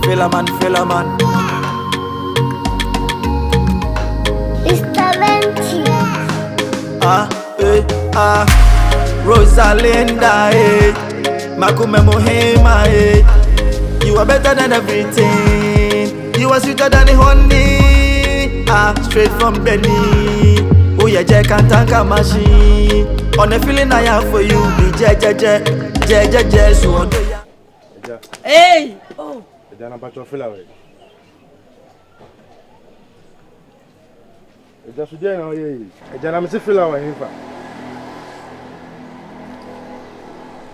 FAILMAN. It's Talenti. Rosalinda, Makume Mohema, you are better than everything. You are sweeter than the honey. Straight from Benny. Oh yeah, Jack and Tanka machine. On the feeling I have for you, be je, so hey! Oh! Ejana bacho feel away. Eja suje na oye. Ejana me se feel away nfa.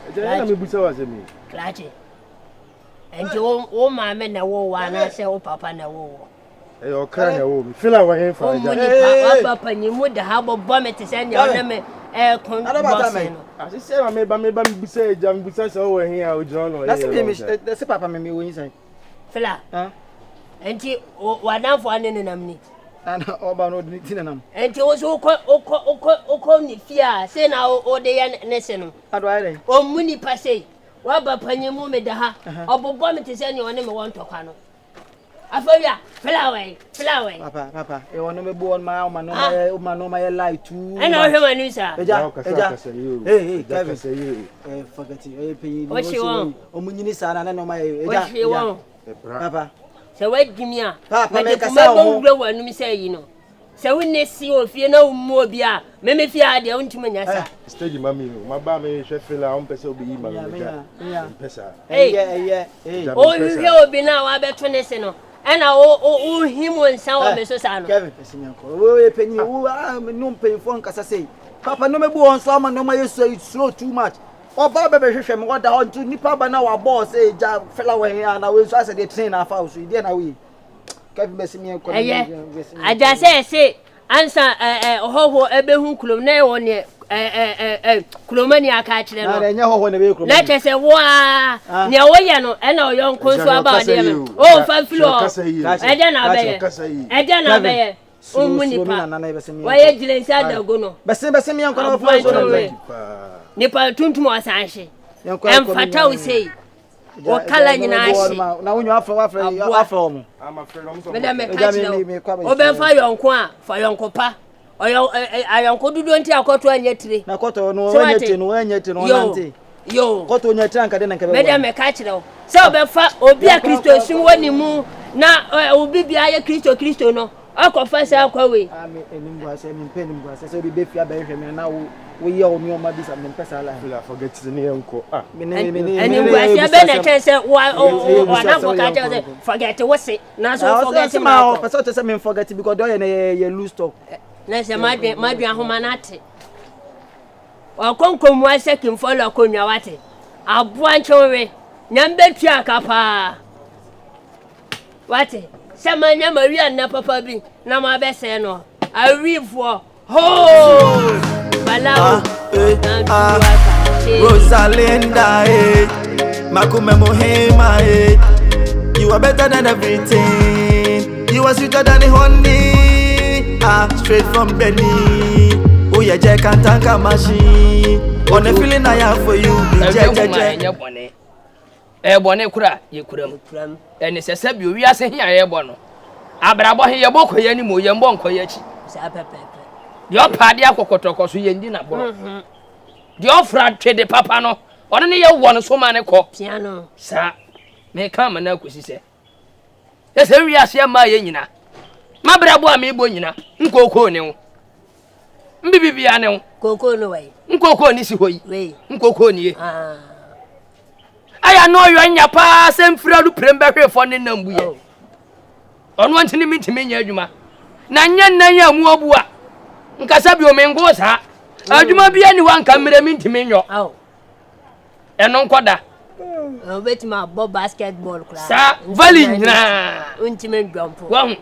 Ejana me busa wa se mi. Klache. Enti o ma me na wo wa na se o papa na wo. Eh o kan na wo mi feel away nfa. O mo ni papa ni mu da ha bo me te se ne o na me kon boss no. Asi se ma me ba mi busa eja mi busa se o we hin a o jiro no. Na se me se papa me wo yin sai. Fela. Enti wa dan fo ane nenam ni. Ana oba no di tinenam. Enti wo so ko ni fia se na o de ya ne se no. Ado ayi. O muni pase. Wa ba panyimu me da ha. Obobo me te se ne o ne me won tokwa no. Afobia, flower. Papa, e wonu me bu on ma no ma light too. I know him anu sir. Eja. Hey, Kevin. Forget it. Pay. What you want? O munyini sa na no ma eja. What you want? Papa. So wait give me a. Papa me ka sa ho. Me wonu mi say you know. So we ne si o fie na ummu obi a. Me fie a de untuma nya sa. Stage mami no. Ma ba me hwe fela on pese obi yi ma me ja. Pesa. Hey. O hwe obi na wa beto ne se no. Ena o himo nsan o me so sa no. Kevin, esinyanko. Wo e penyi wo no penfo nkasa sei. Papa no me bu on so ama no ma yeso slow too much. Oba bebe hwehwe me woda on to nipa ba na wa boss e ja fela we here na we so ase dey train na fa so ide na we. Kevin besinyanko. Aja say ansa hoho ebehu kulom na e won kulomani aka kire no. Na enye hoho na be kulom. Na chese wa ne woye no e na oyon konso aba de me. O fa filo. Eja na beye. O munipa. Wa ye jile nsa dago no. Bese mi yanko na fa so nipa tuntum asanhye. Emfata wo sei. O kala nyina ahye. Na wonyo afra omo. Ama frɛ no so. Me da me ka kire. O be fa yonko a, fa yonko pa. Oyo ayonko dudu nti akoto anyetire. Na koto no anyete no nante. Yo. Koto anyete anka de na nka be. Me da me ka kire o. Se o be fa obi a Kristo sum woni mu na obi bia ye Kristo no. Akofa se akwawe. Ami enimbu ase mi penimbu ase se obi be fia be hwe me na wo ye o mi o ma bisa me pesa la. Forget ni enko. Enimbu ase be na chen se wa na for ka tell forget we say na so forget ma. Pesa to say me forget because do ye lose talk. Na se madwan homa na ate. Wa konkomu ase kim follow konwa wate. Aboa nchewe. Nyambe tua kapa. Wate. Samanya Maria na papa bi na ma be se no. Awifo. Ho! Balawo. Rosalinda, Makume Mohema, you are better than everything. You are sweeter than the honey. Straight from Benny. Oh yeah, Jack and Tanka machine. On the feeling I have for you, be Bone kura ye kuram. Ene sese bi owi ase hia ye bo no. Abrabo he ye bo koye ni mo ye mbo nkoye chi. Sa pepe. Di opade akokotoko so ye ndi na bo. Di ofra twede papa no. Ono ne ye wo no so ma ne ko. Piano. Sa me ka ma na kosi se. Ese wi ase ma ye nyina. Mabrabo a me bo nyina. Nkoko ne wo. Mbibibia ne wo. Koko no wai. Nkoko ni si hoyi. Wei. Nkoko ni ye. Aya no yo nya pa sem fradu prembe hwefo ne nambuye ono ntini mintimi nya adwuma na nya nan ya mu obua nkasa bi o mengo sa adwuma bia ni wanka mire mintimi nyo eno nkoda betima bo basketball class sa valley nyina untimi ndwampo wa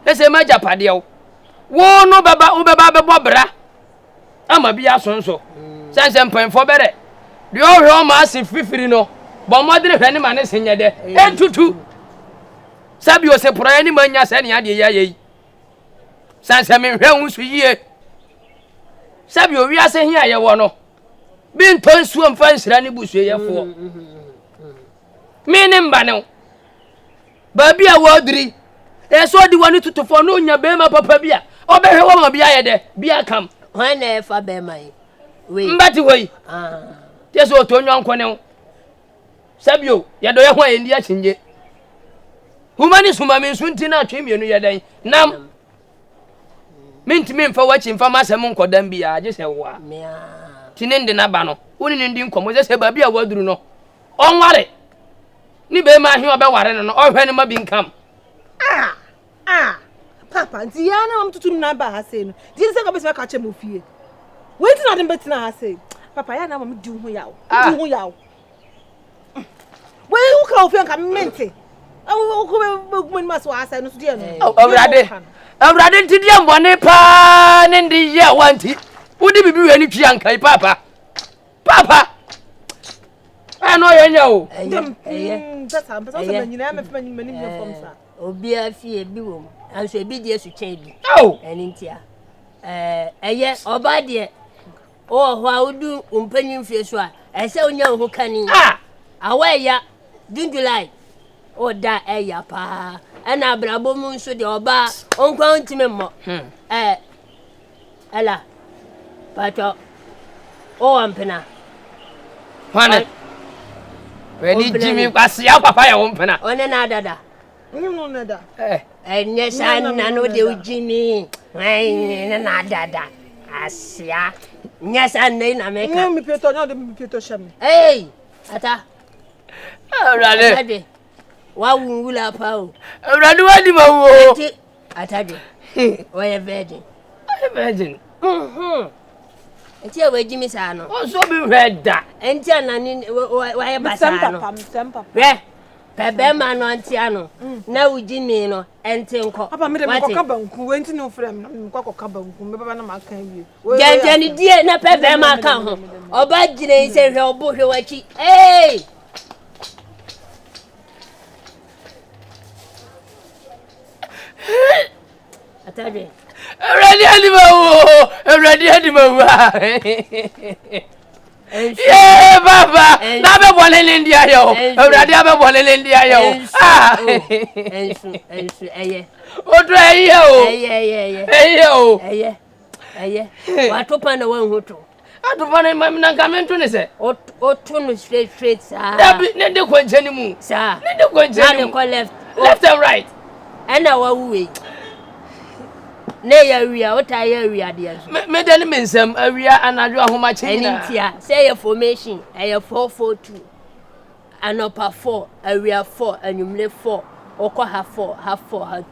ese ma japade wo no baba wo baba be bobra ama bia sonso sanse mpanfo bere de o hwe ma asi fifiri no bo modere hwe ne ma ne senye de etutu sabi o se pora ni manya se ne ade ya yi sanse me hwe unsu yie sabi o wi ase hia ye wo no bi nton suo mfa nsira ne busu ye fo me ne mba ne Baby a wadri. E so di wani tutufo no nya be ma papa bia. Obehwe wo ma bia ye de. Bia kam. When na fa be mai. We. Mbati hoyi. Yeso otonyo nkone. Sabio, ye do ye ho endi a chinje. Humani suma me sunti na atwe mienu ye dan. Nam. Minti mfa wachi mfa masem nkodam bia age se wo a. Tinende na ba no. Woni ndi nkomo se baby a wadru no. Onware. Ni be ma hwe obeware no no. Ohwe ni ma bi nkam. Papa, nti ya na mtutu na ba ha sei no. Di se ka be se ka che mo fie. Wetin na dem betina ha sei. Papa ya na mo di hu yawo. Di hu yawo. We u ka ofia ka mente. Awu ko be gumen maso ha sei no so dia no. Awrade nti dia mbone pa ne ndi ye wanti. Wodi bibi we ni twi ankai papa. Papa. No yenya o. That's am so so nyina me fa nyina ni form sa. Obi afie bi wo. Anso ebi die su chen bi. Eni ntia. Eye oba de. O ho a odu umpanyin fie so a. Ese onya ho kani. Aweya June July. O da eya pa. Ana brabo mu nso de oba onkwa ntime mo. Ela. Pato. O ampena. Hwana. Weni Jimmy kwasi ya papa ya wompena. One na dada. No nada. Enye san na no de Jimmy. Na dada. Asia. Nya san na meka. Mi pieto no de mi pieto shame. Hey, ata. Awrade. Wa wunwula pa o. Awrade wadi ma wo. Atade. Oye virgin. Virgin. Enti e we Jimmy sa no. O so bi hweda. Enti anani wa ye basa no. Sempa. Bebe ma no antia no. Na Jimmy no enti nko. Papa me de me koka banku we enti no frem me koka banku me baba na ma kan wie. Jani die na bebe ma kan ho. Oba gine se hwe obo hwe wachi. Hey! Atade. Ready anima wo. Yeah, baba. Na be bolele ndia yo. Awrade abe bolele ndia yo. Ensu eye. Odo eye o. Eye. Watopa na wan hoto. Atopa na mam na kamento ne se. Oto no straight sa. Dabi ne de kwanchani mu. Sa. Ne de kwanchani. Na de left and right. Ena wa wuwe. Ne ya wia ota ya wia de so me de me nsam awia anadwo ahoma china enintia say your formation e 442 anopa 4 awia 4 anumle 4 okọ ha 4 ha 4 ha 2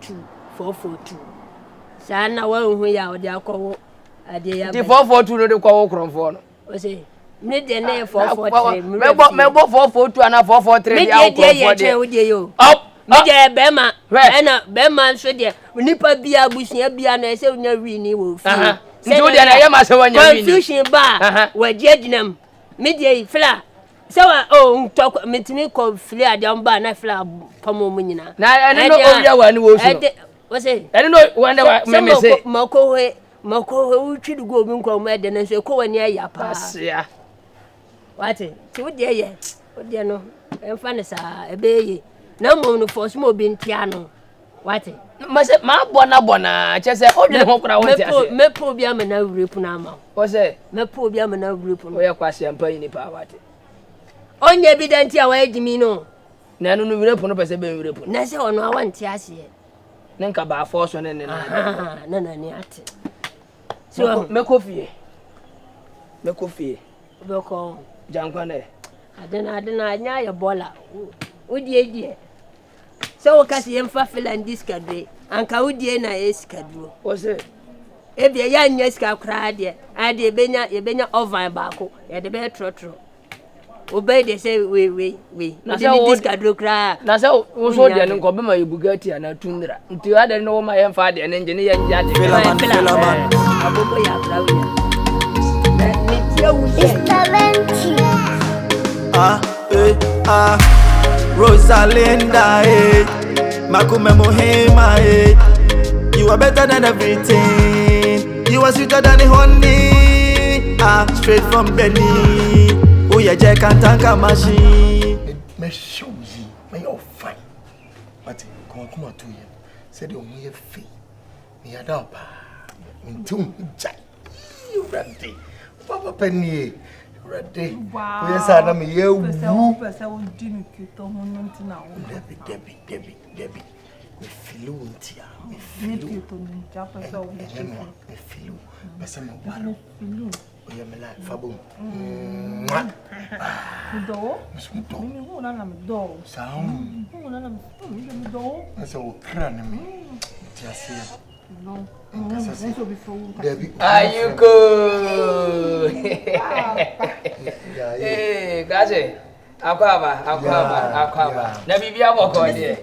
442 sana wa hu ya ode akọwo ade ya di 442 no de kọwo kronfo no o say me de na 443 me bo 442 ana 443 de akọwo de o de yo Meje bema ena bema nso de nipa bia abusia bia na ese onya wi ni wo fi nti wo de na ye ma se wonya wi ni confusion ba waje ginam meje fla sawa ntok metini ko fli adam ba na fla pamo mu nyina na ene no owia wa ni wo su no wo se ene no wanda wa me se mako utwi du go mi nko ma de na so ko wani aya pa asia wate ti wo de ye wo de no emfa ne sa ebeye na mo no force mo bi ntia no wate ma bona chese odwe ho kura wonti ase me po bi am na wrepu na ama wo se me po bi am na wrepu no wo ye kwase ampa yi ni pa wate onye bi da ntia wa ejimi no na no wrepu no pese be wrepu na se ono awa ntia ase ne nka ba force ne na ni ate so me kofie beko jankwa ne adena anya ya bola udie so kasi emfa filandis kadwe anka udie na eskadro wo se ebia ya nya ska kra de ade ebenya oven baako ye de be trotro obey de say we na de skadro kra na se wo so de nko be ma yebugati ana tundra nti ade no ma ye mfa de ne nje ne ye nja de FAILMAN abobo ya kra we na ni tia wo Rosalinda, Makume Mohema, you are better than everything. You are sweeter than the honey, straight from Benny. Oh yeah, Jack and Tanka machine. Me show you, me your fine. Ati kuma tu ye. Said you me fe. Me ada pa. Ntum jai. Ready. Papa penny. Ready. Wow. We say na me ye wu. Pese wo di mi kito ho nti na wo. Debbie. Me filu ntia. Me Ni kito ni ja pese wo. Me filu. Pese mo waro. Filu. Oya me la fabo. Do? Musuto. Mimi hu na me do. Sound. Hu na me do. Asa o kra na me. Tia se. No. Debbie. Are you good? Hey, gaje. Akwaba. Na bibi aboko de.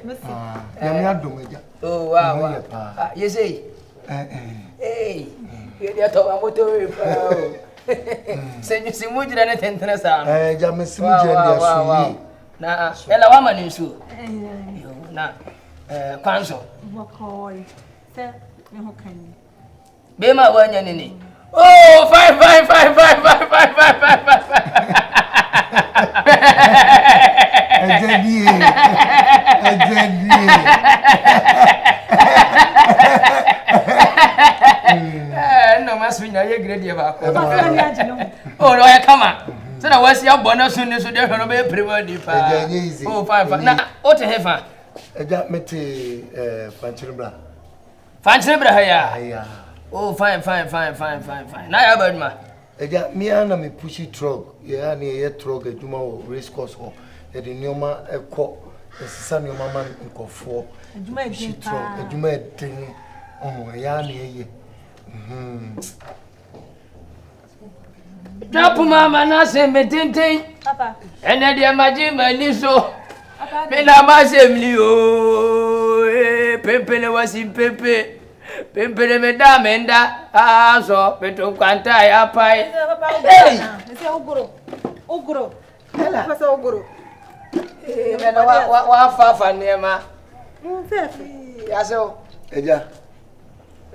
Ya me adom eja. Oh, wow. You say? Hey. You dey talk about motor pa. Say you see mujira na tentena sa. Ja me simu je ndia so. Na ELLAWAN man nsu. Na kwanso. Bokoy. Se me ho kan. Bema wanya nini? Oh, fine. Ajadi. No maswinya ye grade ba ko. Oh, no ya kama. So na wasi abona so ni so de hwe no be prema di pa. Oh, fine. Na o te hefa. Eja meti fanchiribra. Fanchiribra haya. Aya. Oh, fine. Na ya badma. Eja mi ana me pushi truck. Ya na ye truck aduma o race course ho. E de nioma ekọ. Esisa nioma man nkofo. Aduma edin pa. Aduma edin. Oh, ya na ye. Drop mama na se metenten. Papa. Ene de maji mani so. Me na ma se mli o. Pempele wasi pepe. Pempele me da menda. Ah so peto kwanta ya pai. Hey. Ese ogoro. Ela. Pasa ogoro. Me na wa fa nema. Fefe. Ya so. Eja.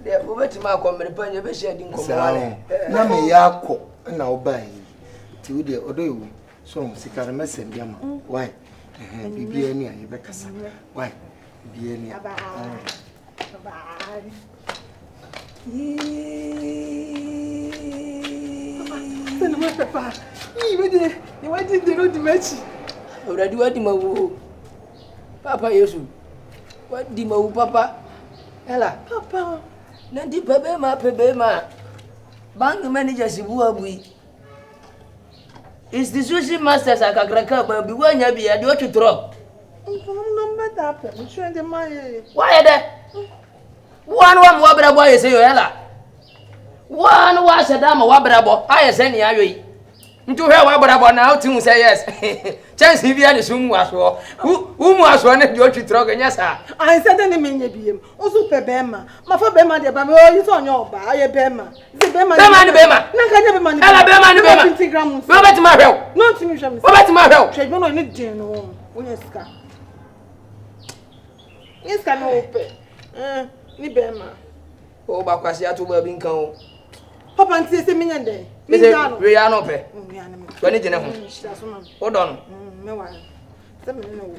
De obetima akomere panye be share din komale. Na me yakọ na obai. Ti wo de odo ewu. So sikare mesem bia ma. Why? Bibi ani aye be kasa. Why? Bibi ani. Bye. Papa. You went to the road match. Already what di mawu. Papa Yesu. What di mawu papa? Ela. Papa. Nanti pebe ma. Bank manager sibu abui. Institution masters akakraka ba bi wanya bi ya de otu drop. No matter pe. We try the my. Why there? One wa bra boy say yo ela. One wa sadama wa bra bo. Aye se ni ayoyi. Ntu hwe wa bra bo na otu say yes. Chance bi ya ni sumu aso. Umu aso ne de otu drop nya sa. I said any menye biem. Oso pe bema. Ma fa bema de ba me o yi so nya oba. Aye bema. Ze bema. Bema. Na ka nya bema ni. Ela bema ni bema. 20 grams. We bet ma hwe. No timi hwe me. We bet ma hwe. Hwe no ni din no. Wonya sika. Sika no ope. Ni bema. O ba kwasi atu ba bi nkan o. Papa nti se menye de. Me se we ya no pe. Me ya na me. Wani jene ho. Shira so no. O do no. Me wa. Se me no.